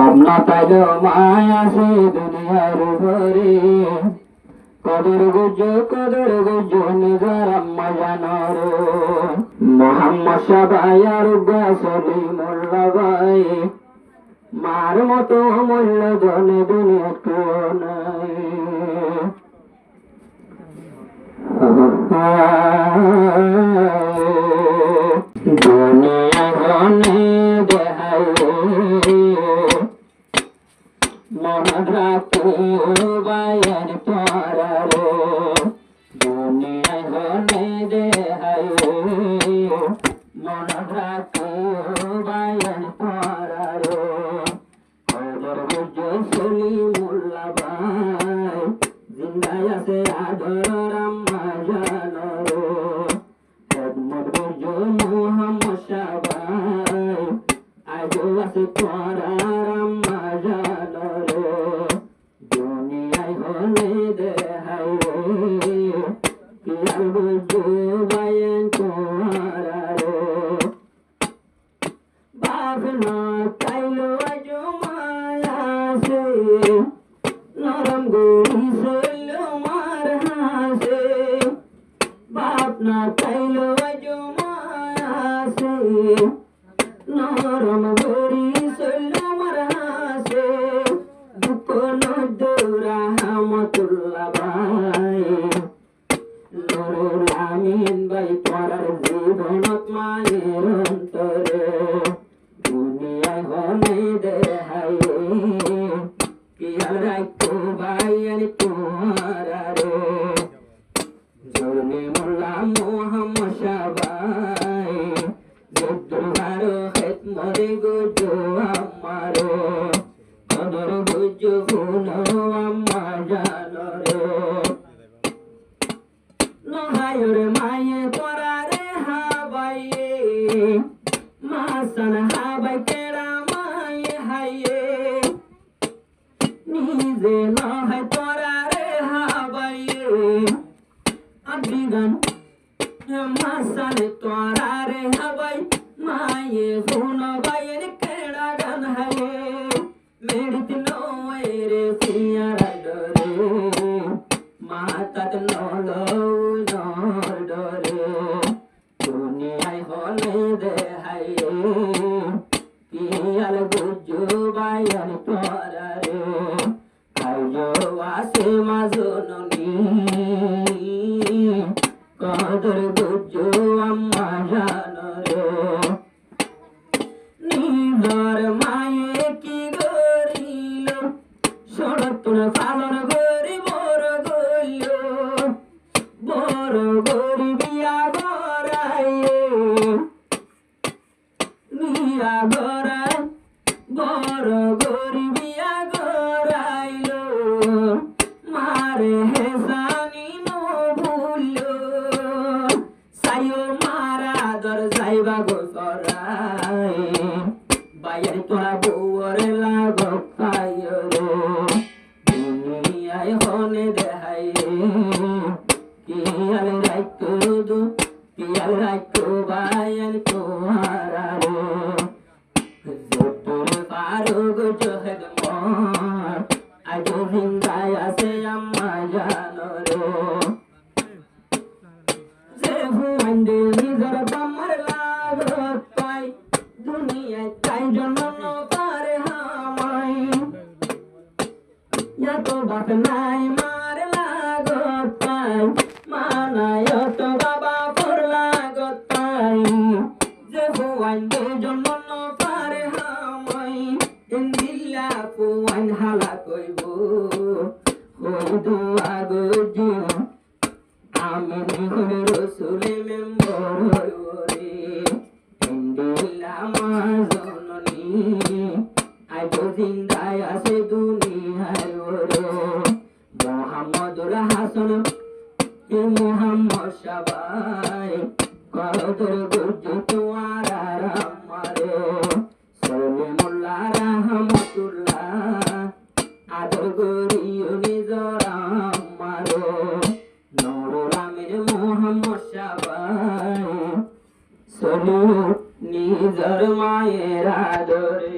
বাবনা পাইলো মায়া সে দুনিয়ার ভরে কদর গুজো নিজর আম্মা জানার মোহাম্মদ সাবাই আর গাছলি মোল্লা ভাই মার মতো মূল্য ধনে দুনিয়া কেউ নাই দুনিয়া গনে দেখাই মন রাখো বায়ান পারারে দুনিয়া গনে দেখাই মন রাখো বায়ান পারারে কদর বুঝো সলি মোল্লা ভাই জিন্দায় আছে আদর আম্মা জানো খেদমত বুঝো মোহাম্মদ সাবাই আজও আছে পরার আম্মা জানো দুনিয়ায় হলে দেখাই কি আর বুঝো বায়ান পারারে বাবনা পাইলো আজও মায়া সে নরম গরি সইলো মার হাসে বাবনা পাইলো আজও মায়া সে নরম গরি সইলো মার হাসে দুঃখ নদুরা রহমতুল্লাহ ভাই নুরুল আমিন ভাই পরার জীবনত মায়ের অন্তরে দুনিয়ায় হলে দেখাই কি আর রাখো ভাইয়ার তোমারে জরুরি মোল্লা মোহাম্মদ সাবাই যুদ্ধবার খেদমতে গুজো আমারে কদর গুজো গুনো আম্মা জানো রে নহায়ুর মায়ে পরারে হাবাইয়ে মাসান হাবাই কেরা মায়ে হাইয়ে নিজে নহায় পরারে হাবাইয়ে আদিগান মাসানে তোরারে হাবাই মায়ে গুণ বাইয়ের কেড়া গান হাইয়ে মেডিত নয়েরে সিয়ারা ডরে মাতাত নলো ডরে দুনিয়ায় হলে দেখাই পিয়াল গুজো বায়ান তোরারে আইজো আসে মাজননি কদর গুজো আম্মা জানো রে নিজর মায়ে কি গরিল সরতুন পালন গরি বড় গরি বিয়া গরাইয়ে বিয়া গরাই বড় গরি বিয়া গরাইলো মারে হেসানি নো ভুলো সায়ো মারা দর যাইবা গো সরাই বাইয়ের তোরা বউরে লাগো খাইও রে দুনিয়ায় হনে দেখাই পিয়াল রাখো বায়ান তোমারে যতর পারো গুজো খেদমত আজও জিন্দায় আছে আম্মা জানো রে যে হুয়াইন্দে নিজর বামার লাগত পাই দুনিয়ায় তাই জন্ম পারে হামাই এত বাপ নাই মার লাগত পাই মানায় তো বাবা পর লাগত পাই যে হুয়াইন্দে জন্ম পারে হামাই ইন্দিল্লা পুয়ান হালা কইব হই দুয়া গজি আমি নিহন রসুলে মেম্বর হইরে ইন্দিল্লা মাজননি আইজো জিন্দায় আছে দুনিয়ায় ওরে মোহাম্মদুর হাসান মোহাম্মদ সাবাই কদর গুজো তোমার আমারে সলি মোল্লা রহমতুল্লাহ আদর গরিও নিজর আমারে নুরুল আমিন মোহাম্মদ সাবাই সলি নিজর মায়ের আদরে